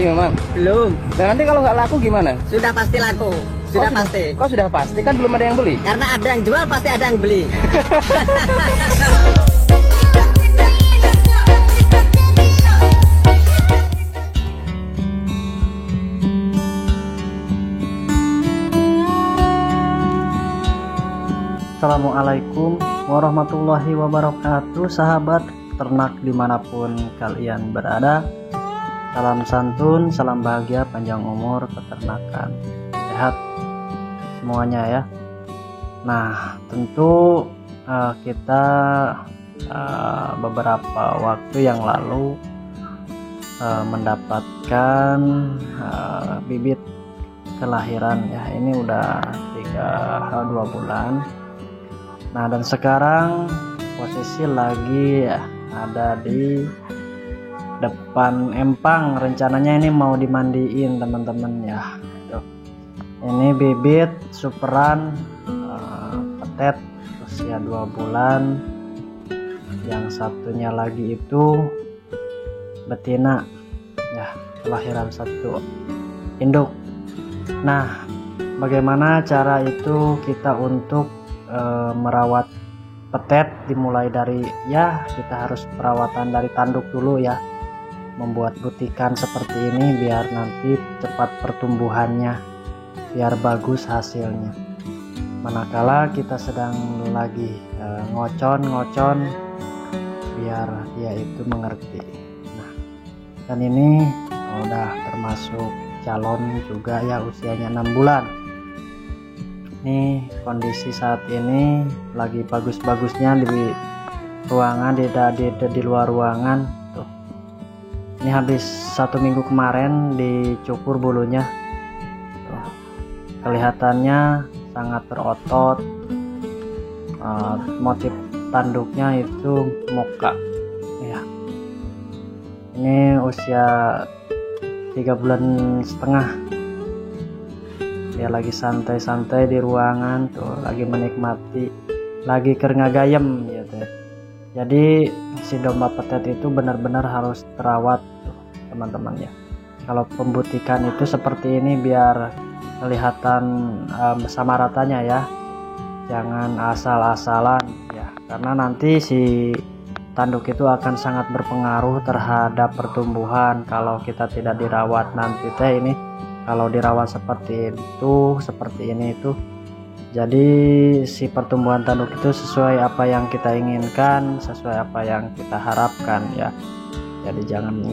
memang? Belum. Dan nanti kalau nggak laku gimana? Sudah pasti laku. Sudah pasti. Kok sudah pasti? Kan belum ada yang beli. Karena ada yang jual pasti ada yang beli. Assalamualaikum warahmatullahi wabarakatuh, sahabat ternak dimanapun kalian berada. Salam santun, salam bahagia, panjang umur, peternakan sehat semuanya ya. Nah, tentu kita beberapa waktu yang lalu mendapatkan bibit kelahiran ya. Ini udah 2 bulan. Nah, dan sekarang posisi lagi ada di depan empang. Rencananya ini mau dimandiin teman-teman ya. Tuh. Ini bibit superan petet usia 2 bulan. Yang satunya lagi itu betina ya, kelahiran 1 induk. Nah, bagaimana cara itu kita untuk merawat petet? Dimulai dari ya, kita harus perawatan dari tanduk dulu ya, membuat butikan seperti ini biar nanti cepat pertumbuhannya, biar bagus hasilnya. Manakala kita sedang lagi ngocon biar dia itu mengerti. Nah, dan ini udah termasuk calon juga ya, usianya 6 bulan. Ini kondisi saat ini lagi bagus-bagusnya di ruangan, di luar ruangan tuh. Ini habis 1 minggu kemarin dicukur bulunya tuh. Kelihatannya sangat berotot. Motif tanduknya itu moka ya. Ini usia 3,5 bulan. Dia lagi santai-santai di ruangan tuh, lagi menikmati, lagi keringagayem gitu. Jadi si domba petet itu benar-benar harus terawat tuh, teman-teman ya. Kalau pembutikan itu seperti ini biar kelihatan sama ratanya ya, jangan asal-asalan ya, karena nanti si tanduk itu akan sangat berpengaruh terhadap pertumbuhan kalau kita tidak dirawat. Nanti teh ini kalau dirawat seperti itu, seperti ini itu, jadi si pertumbuhan tanduk itu sesuai apa yang kita inginkan, sesuai apa yang kita harapkan ya. Jadi jangan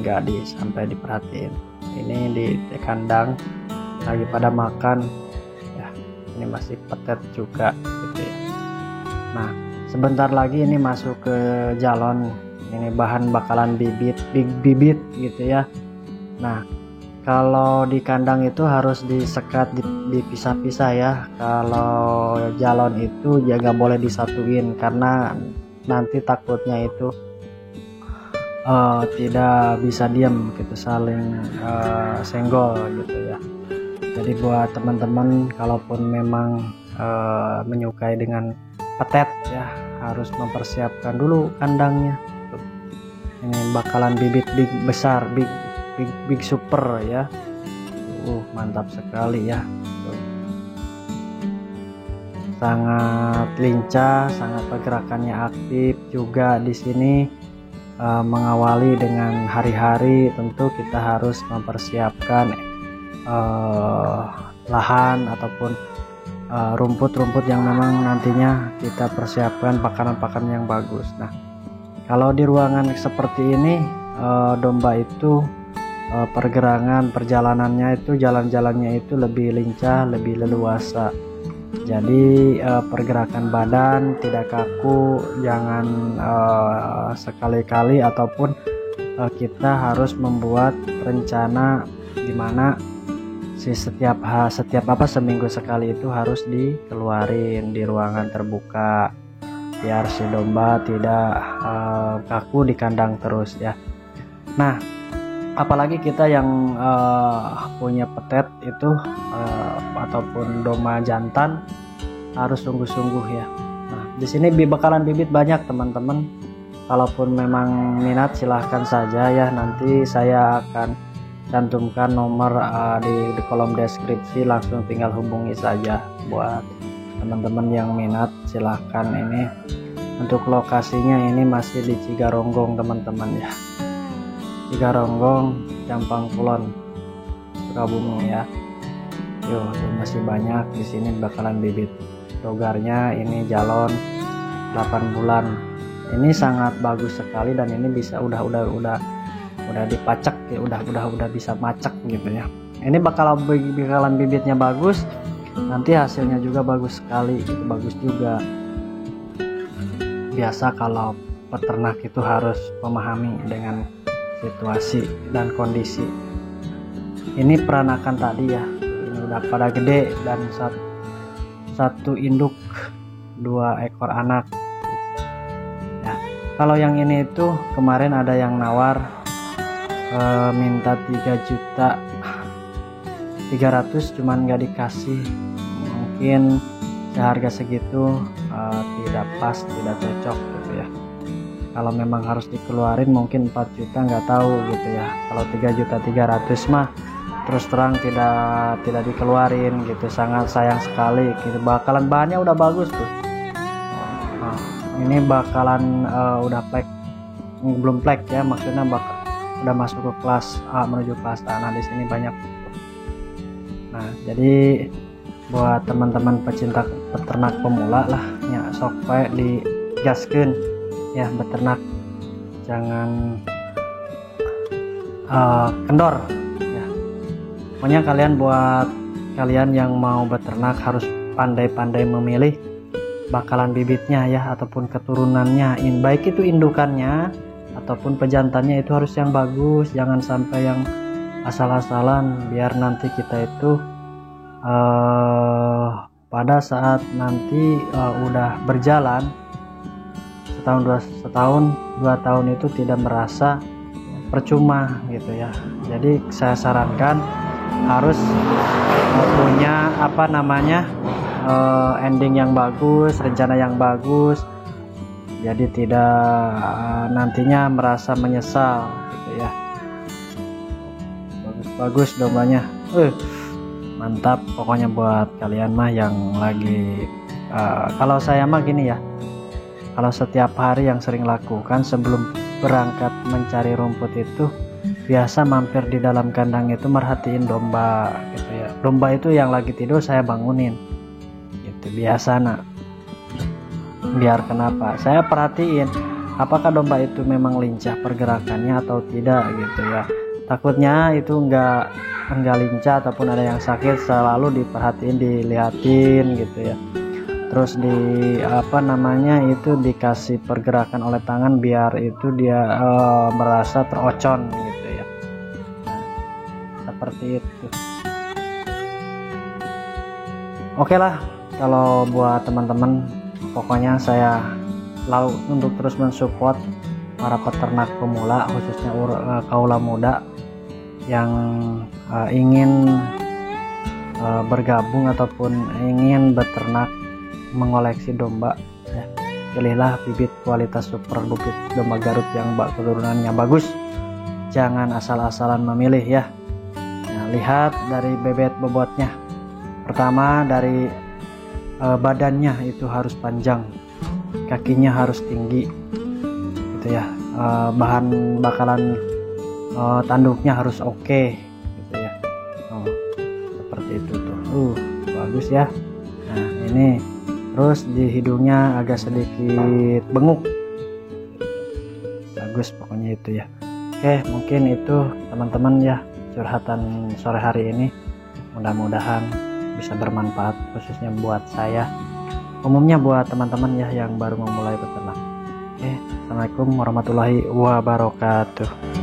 sampai diperhatiin. Ini di kandang lagi pada makan ya. Ini masih petet juga gitu ya. Nah, sebentar lagi ini masuk ke jalon. Ini bahan bakalan bibit gitu ya. Nah, kalau di kandang itu harus disekat, dipisah-pisah ya. Kalau jalon itu ya nggak boleh disatuin, karena nanti takutnya itu tidak bisa diam gitu, saling senggol gitu ya. Jadi buat teman-teman, kalaupun memang menyukai dengan petet ya, harus mempersiapkan dulu kandangnya. Ini bakalan bibit besar, big super ya. Mantap sekali ya. Sangat lincah, sangat pergerakannya aktif juga di sini. Mengawali dengan hari-hari, tentu kita harus mempersiapkan lahan ataupun rumput-rumput yang memang nantinya kita persiapkan pakan-pakan yang bagus. Nah, kalau di ruangan seperti ini domba itu perjalanannya itu, jalan-jalannya itu lebih lincah, lebih leluasa. Jadi pergerakan badan tidak kaku, jangan sekali-kali ataupun kita harus membuat rencana gimana si setiap seminggu sekali itu harus dikeluarin di ruangan terbuka biar si domba tidak kaku di kandang terus ya. Nah, apalagi kita yang punya petet itu ataupun domba jantan harus sungguh-sungguh ya. Nah, di sini bakalan bibit banyak teman-teman. Kalaupun memang minat silahkan saja ya, nanti saya akan cantumkan nomor di kolom deskripsi, langsung tinggal hubungi saja. Buat teman-teman yang minat silahkan. Ini untuk lokasinya ini masih di Cigaronggong teman-teman ya, Cigaronggong Campang Kulon Sukabumi ya. Yuk, masih banyak di sini bakalan bibit dogarnya. Ini jalon 8 bulan. Ini sangat bagus sekali dan ini bisa udah dipacak ya, udah bisa macak gitu ya. Ini bakalan bibitnya bagus, nanti hasilnya juga bagus sekali gitu, bagus juga. Biasa kalau peternak itu harus memahami dengan situasi dan kondisi. Ini peranakan tadi ya, ini udah pada gede dan satu induk 2 ekor anak ya. Kalau yang ini itu kemarin ada yang nawar minta 3.300.000 cuman nggak dikasih. Mungkin seharga segitu tidak pas, tidak cocok gitu ya. Kalau memang harus dikeluarin mungkin 4 juta, nggak tahu gitu ya. Kalau 3.300.000 mah terus terang tidak dikeluarin gitu, sangat sayang sekali gitu. Bakalan bahannya udah bagus tuh. Ini bakalan udah plek, belum plek ya, maksudnya udah masuk ke kelas A menuju kelas A. Nah di sini banyak. Nah jadi buat teman-teman pecinta peternak pemula lah ya, sok bae digaskeun ya beternak, jangan kendor ya. Pokoknya buat kalian yang mau beternak harus pandai-pandai memilih bakalan bibitnya ya, ataupun keturunannya, baik itu indukannya ataupun pejantannya itu harus yang bagus, jangan sampai yang asal-asalan, biar nanti kita itu pada saat nanti udah berjalan setahun 2 tahun itu tidak merasa percuma gitu ya. Jadi saya sarankan harus punya ending yang bagus, rencana yang bagus, jadi tidak nantinya merasa menyesal gitu ya. Bagus dombanya, mantap pokoknya buat kalian mah yang lagi kalau saya mah gini ya, kalau setiap hari yang sering lakukan sebelum berangkat mencari rumput itu biasa mampir di dalam kandang itu merhatiin domba gitu ya. Domba itu yang lagi tidur saya bangunin gitu biasa nak. Biar kenapa? Saya perhatiin apakah domba itu memang lincah pergerakannya atau tidak gitu ya. Takutnya itu enggak lincah ataupun ada yang sakit, selalu diperhatiin, dilihatin gitu ya. Terus itu dikasih pergerakan oleh tangan biar itu dia merasa terocon gitu ya. Nah, seperti itu. Oke lah, kalau buat teman-teman pokoknya saya untuk terus mensupport para peternak pemula, khususnya kaula muda yang ingin bergabung ataupun ingin beternak, mengoleksi domba ya. Pilihlah bibit kualitas super, bibit domba Garut yang keturunannya bagus, jangan asal-asalan memilih ya. Nah, lihat dari bebet bobotnya. Pertama dari badannya itu harus panjang, kakinya harus tinggi gitu ya. Bakalan tanduknya harus oke gitu ya. Seperti itu tuh, bagus ya. Nah ini terus di hidungnya agak sedikit benguk, bagus pokoknya itu ya. Oke, mungkin itu teman-teman ya curhatan sore hari ini, mudah-mudahan bisa bermanfaat khususnya buat saya, umumnya buat teman-teman ya yang baru memulai beternak. Oke, assalamualaikum warahmatullahi wabarakatuh.